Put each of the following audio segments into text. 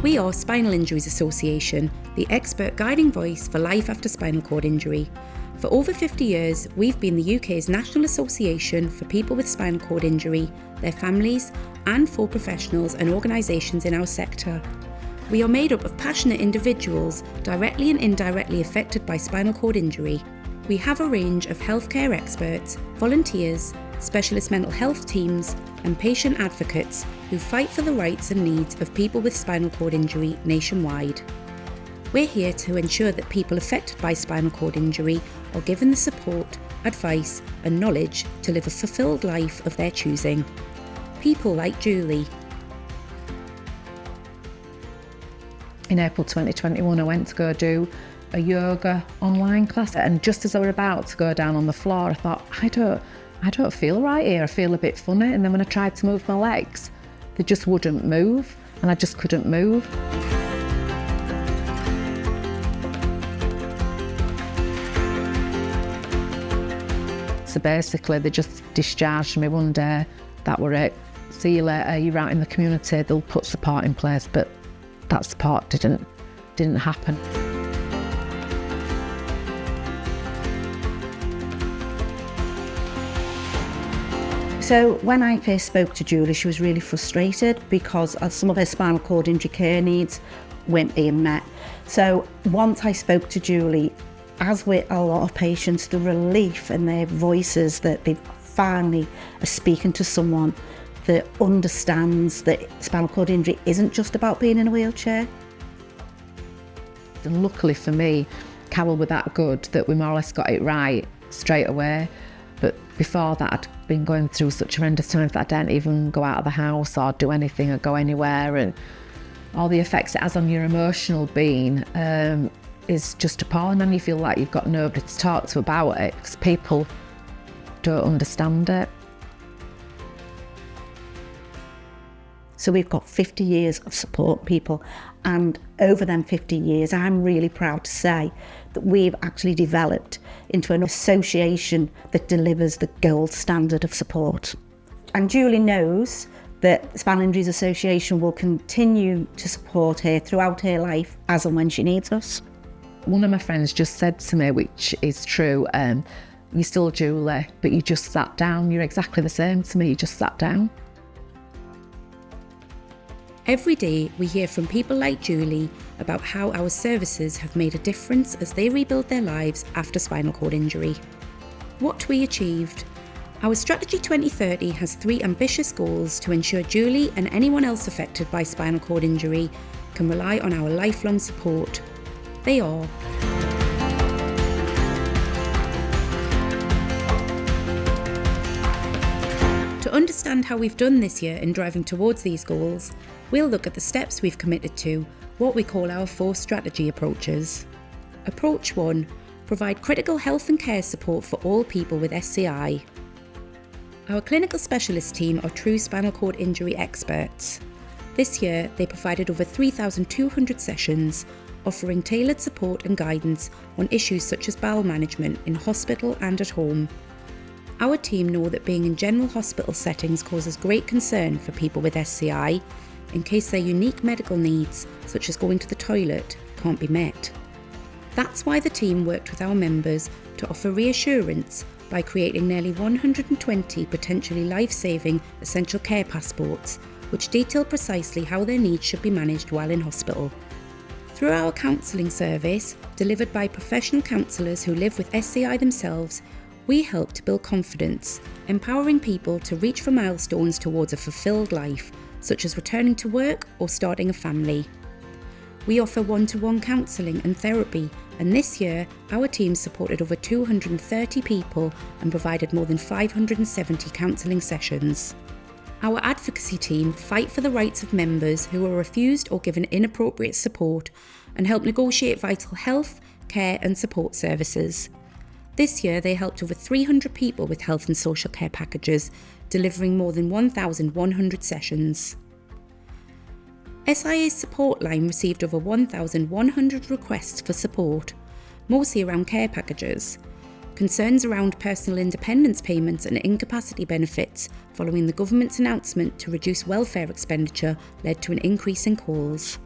We are Spinal Injuries Association, the expert guiding voice for life after spinal cord injury. For over 50 years, we've been the UK's national association for people with spinal cord injury, their families, and for professionals and organisations in our sector. We are made up of passionate individuals directly and indirectly affected by spinal cord injury. We have a range of healthcare experts, volunteers, specialist mental health teams, and patient advocates who fight for the rights and needs of people with spinal cord injury nationwide. We're here to ensure that people affected by spinal cord injury are given the support, advice, and knowledge to live a fulfilled life of their choosing. People like Julie. In April 2021, I went to go do a yoga online class, and just as I were about to go down on the floor, I thought, I don't feel right here. I feel a bit funny. And then when I tried to move my legs, they just wouldn't move, and I just couldn't move. So basically, they just discharged me one day. That were it. See you later. You're out in the community. They'll put support in place, but that support didn't happen. So when I first spoke to Julie, she was really frustrated because some of her spinal cord injury care needs weren't being met. So once I spoke to Julie, as with a lot of patients, the relief in their voices that they finally are speaking to someone that understands that spinal cord injury isn't just about being in a wheelchair. And luckily for me, Carol were that good that we more or less got it right straight away. But before that, I'd been going through such horrendous times that I didn't even go out of the house or do anything or go anywhere. And all the effects it has on your emotional being is just appalling. And you feel like you've got nobody to talk to about it because people don't understand it. So we've got 50 years of support people, and over them 50 years, I'm really proud to say that we've actually developed into an association that delivers the gold standard of support. And Julie knows that the Spinal Injuries Association will continue to support her throughout her life as and when she needs us. One of my friends just said to me, which is true, you're still Julie, but you just sat down. You're exactly the same to me, you just sat down. Every day we hear from people like Julie about how our services have made a difference as they rebuild their lives after spinal cord injury. What we achieved. Our Strategy 2030 has 3 ambitious goals to ensure Julie and anyone else affected by spinal cord injury can rely on our lifelong support. They are: to understand how we've done this year in driving towards these goals, we'll look at the steps we've committed to, what we call our 4 strategy approaches. Approach 1, provide critical health and care support for all people with SCI. Our clinical specialist team are true spinal cord injury experts. This year, they provided over 3,200 sessions, offering tailored support and guidance on issues such as bowel management in hospital and at home. Our team know that being in general hospital settings causes great concern for people with SCI, in case their unique medical needs, such as going to the toilet, can't be met. That's why the team worked with our members to offer reassurance by creating nearly 120 potentially life-saving essential care passports, which detail precisely how their needs should be managed while in hospital. Through our counselling service, delivered by professional counsellors who live with SCI themselves, we help to build confidence, empowering people to reach for milestones towards a fulfilled life, such as returning to work or starting a family. We offer one-to-one counselling and therapy, and this year our team supported over 230 people and provided more than 570 counselling sessions. Our advocacy team fight for the rights of members who are refused or given inappropriate support and help negotiate vital health, care and support services. This year they helped over 300 people with health and social care packages, delivering more than 1,100 sessions. SIA's support line received over 1,100 requests for support, mostly around care packages. Concerns around personal independence payments and incapacity benefits following the government's announcement to reduce welfare expenditure led to an increase in calls.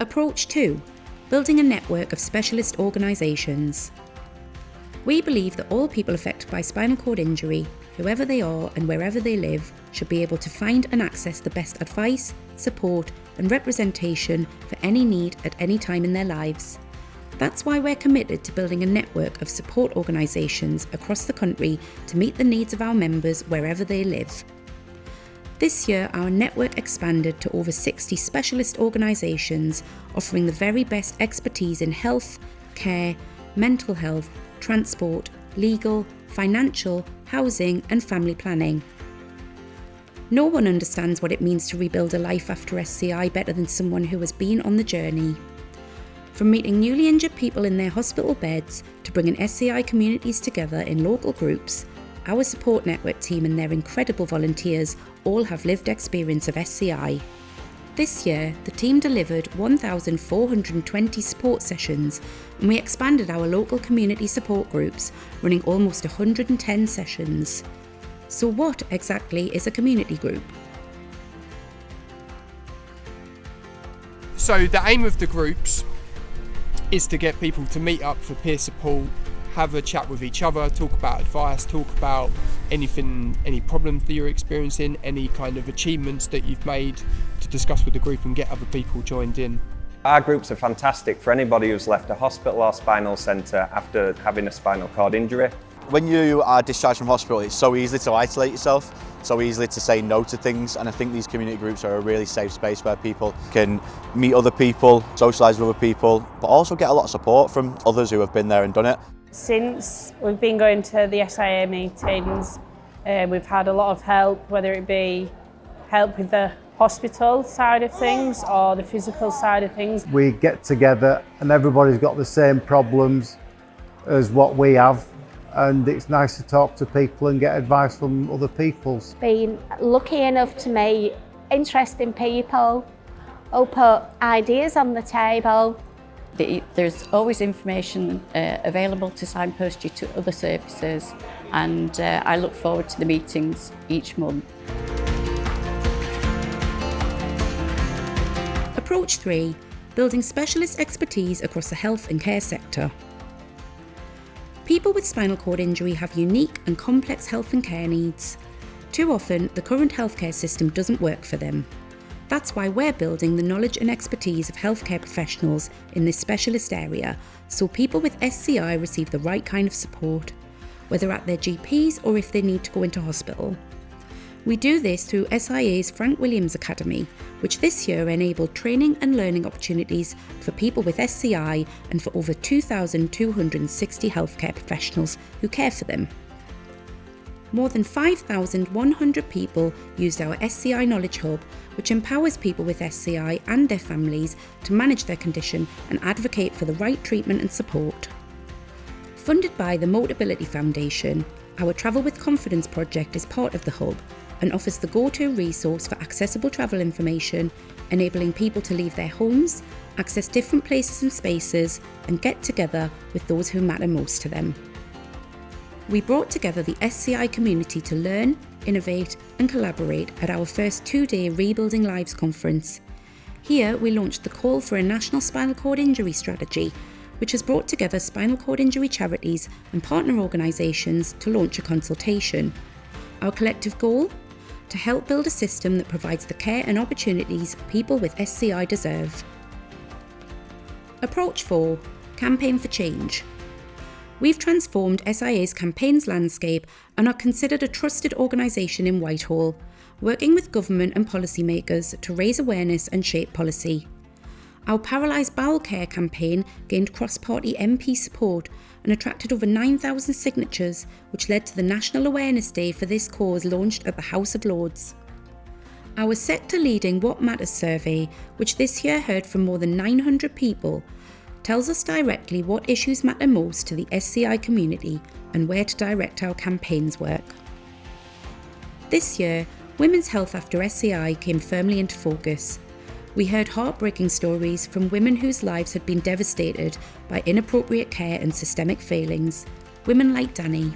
Approach 2. Building a network of specialist organisations. We believe that all people affected by spinal cord injury, whoever they are and wherever they live, should be able to find and access the best advice, support and representation for any need at any time in their lives. That's why we're committed to building a network of support organisations across the country to meet the needs of our members wherever they live. This year, our network expanded to over 60 specialist organisations offering the very best expertise in health, care, mental health, transport, legal, financial, housing and family planning. No one understands what it means to rebuild a life after SCI better than someone who has been on the journey. From meeting newly injured people in their hospital beds to bringing SCI communities together in local groups, our support network team and their incredible volunteers all have lived experience of SCI. This year, the team delivered 1,420 support sessions and we expanded our local community support groups, running almost 110 sessions. So what exactly is a community group? So the aim of the groups is to get people to meet up for peer support, have a chat with each other, talk about advice, talk about anything, any problems that you're experiencing, any kind of achievements that you've made, to discuss with the group and get other people joined in. Our groups are fantastic for anybody who's left a hospital or spinal centre after having a spinal cord injury. When you are discharged from hospital, it's so easy to isolate yourself, so easily to say no to things, and I think these community groups are a really safe space where people can meet other people, socialise with other people, but also get a lot of support from others who have been there and done it. Since we've been going to the SIA meetings, we've had a lot of help, whether it be help with the hospital side of things or the physical side of things. We get together and everybody's got the same problems as what we have, and it's nice to talk to people and get advice from other people. Been lucky enough to meet interesting people who put ideas on the table. There's always information available to signpost you to other services, and I look forward to the meetings each month. Approach 3. Building specialist expertise across the health and care sector. People with spinal cord injury have unique and complex health and care needs. Too often, the current healthcare system doesn't work for them. That's why we're building the knowledge and expertise of healthcare professionals in this specialist area, so people with SCI receive the right kind of support, whether at their GPs or if they need to go into hospital. We do this through SIA's Frank Williams Academy, which this year enabled training and learning opportunities for people with SCI and for over 2,260 healthcare professionals who care for them. More than 5,100 people used our SCI Knowledge Hub, which empowers people with SCI and their families to manage their condition and advocate for the right treatment and support. Funded by the Motability Foundation, our Travel with Confidence project is part of the hub and offers the go-to resource for accessible travel information, enabling people to leave their homes, access different places and spaces, and get together with those who matter most to them. We brought together the SCI community to learn, innovate, and collaborate at our first 2-day Rebuilding Lives conference. Here, we launched the call for a national spinal cord injury strategy, which has brought together spinal cord injury charities and partner organisations to launch a consultation. Our collective goal? To help build a system that provides the care and opportunities people with SCI deserve. Approach 4. Campaign for Change. We've transformed SIA's campaigns landscape and are considered a trusted organisation in Whitehall, working with government and policymakers to raise awareness and shape policy. Our Paralysed Bowel Care campaign gained cross-party MP support and attracted over 9,000 signatures, which led to the National Awareness Day for this cause launched at the House of Lords. Our sector-leading What Matters survey, which this year heard from more than 900 people, tells us directly what issues matter most to the SCI community and where to direct our campaigns work. This year, women's health after SCI came firmly into focus. We heard heartbreaking stories from women whose lives had been devastated by inappropriate care and systemic failings. Women like Danny.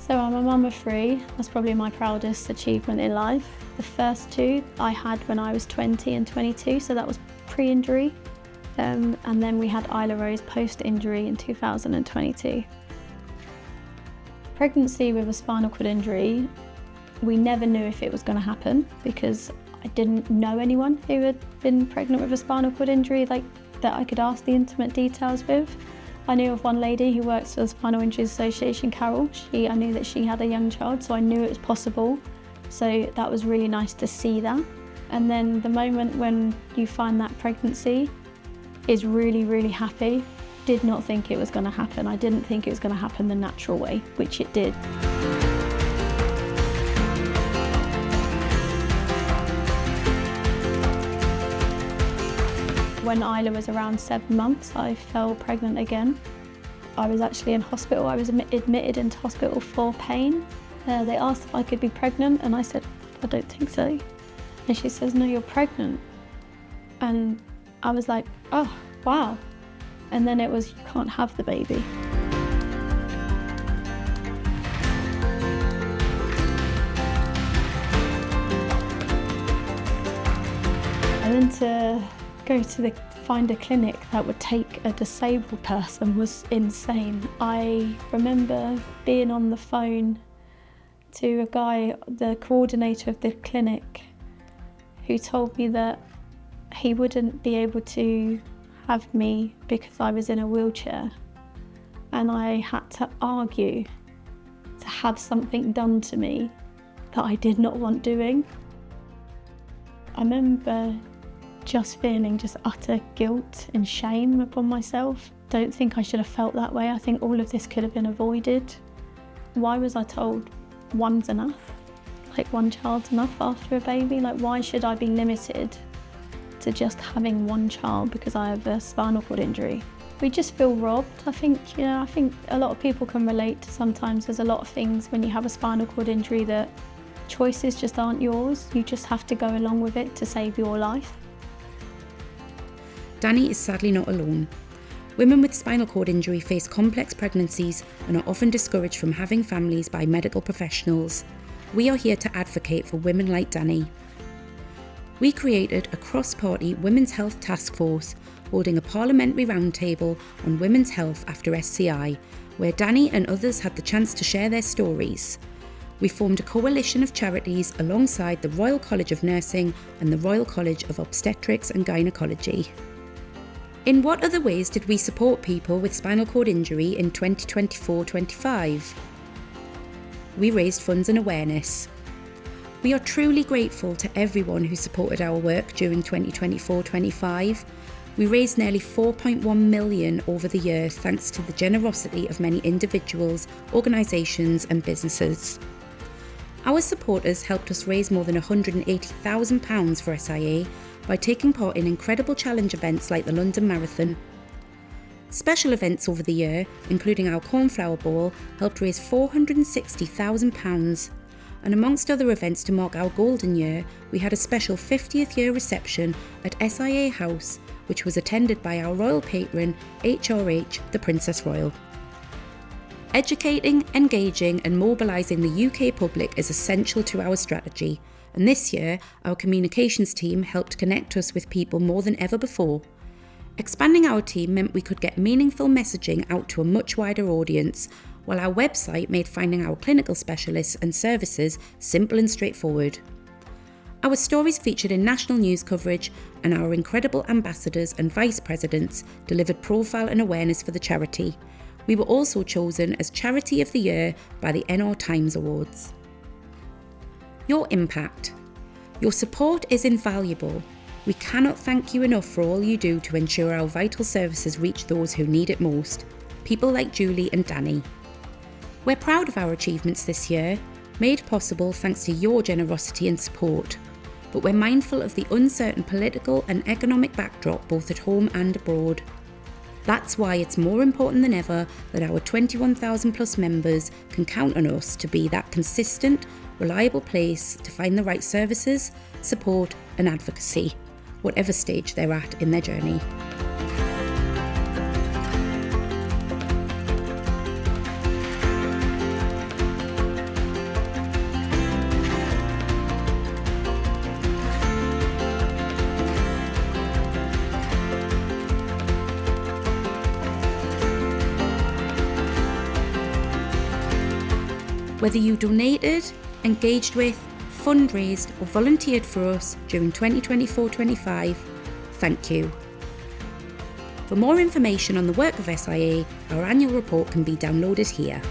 So I'm a mum of 3. That's probably my proudest achievement in life. The first 2 I had when I was 20 and 22, so that was pre-injury. And then we had Isla Rose post-injury in 2022. Pregnancy with a spinal cord injury, we never knew if it was going to happen because I didn't know anyone who had been pregnant with a spinal cord injury that I could ask the intimate details with. I knew of one lady who works for the Spinal Injuries Association, Carol. I knew that she had a young child, so I knew it was possible. So that was really nice to see that. And then the moment when you find that pregnancy is really, really happy. Did not think it was going to happen. I didn't think it was going to happen the natural way, which it did. When Isla was around 7 months, I fell pregnant again. I was actually in hospital. I was admitted into hospital for pain. They asked if I could be pregnant and I said, I don't think so. And she says, no, you're pregnant. And I was like, oh, wow. And then it was, you can't have the baby. And then to go to find a clinic that would take a disabled person was insane. I remember being on the phone to a guy, the coordinator of the clinic, who told me that he wouldn't be able to have me because I was in a wheelchair, and I had to argue to have something done to me that I did not want doing. I remember just feeling just utter guilt and shame upon myself. Don't think I should have felt that way. I think all of this could have been avoided. Why was I told one's enough? Like one child's enough after a baby? Like why should I be limited to just having one child because I have a spinal cord injury? We just feel robbed. I think a lot of people can relate to sometimes there's a lot of things when you have a spinal cord injury that choices just aren't yours. You just have to go along with it to save your life. Danny is sadly not alone. Women with spinal cord injury face complex pregnancies and are often discouraged from having families by medical professionals. We are here to advocate for women like Danny. We created a cross-party women's health task force holding a parliamentary roundtable on women's health after SCI, where Danny and others had the chance to share their stories. We formed a coalition of charities alongside the Royal College of Nursing and the Royal College of Obstetrics and Gynecology. In what other ways did we support people with spinal cord injury in 2024-25? We raised funds and awareness. We are truly grateful to everyone who supported our work during 2024-25. We raised nearly 4.1 million over the year thanks to the generosity of many individuals, organisations and businesses. Our supporters helped us raise more than £180,000 for SIA by taking part in incredible challenge events like the London Marathon. Special events over the year, including our Cornflower Ball, helped raise £460,000. And amongst other events to mark our golden year, we had a special 50th year reception at SIA House, which was attended by our royal patron, HRH, the Princess Royal. Educating, engaging and mobilising the UK public is essential to our strategy, and this year our communications team helped connect us with people more than ever before. Expanding our team meant we could get meaningful messaging out to a much wider audience, while our website made finding our clinical specialists and services simple and straightforward. Our stories featured in national news coverage, and our incredible ambassadors and vice presidents delivered profile and awareness for the charity. We were also chosen as Charity of the Year by the NR Times Awards. Your impact. Your support is invaluable. We cannot thank you enough for all you do to ensure our vital services reach those who need it most, people like Julie and Danny. We're proud of our achievements this year, made possible thanks to your generosity and support, but we're mindful of the uncertain political and economic backdrop both at home and abroad. That's why it's more important than ever that our 21,000 plus members can count on us to be that consistent, reliable place to find the right services, support and advocacy, whatever stage they're at in their journey. Whether you donated, engaged with, fundraised or volunteered for us during 2024-25, thank you. For more information on the work of SIA, our annual report can be downloaded here.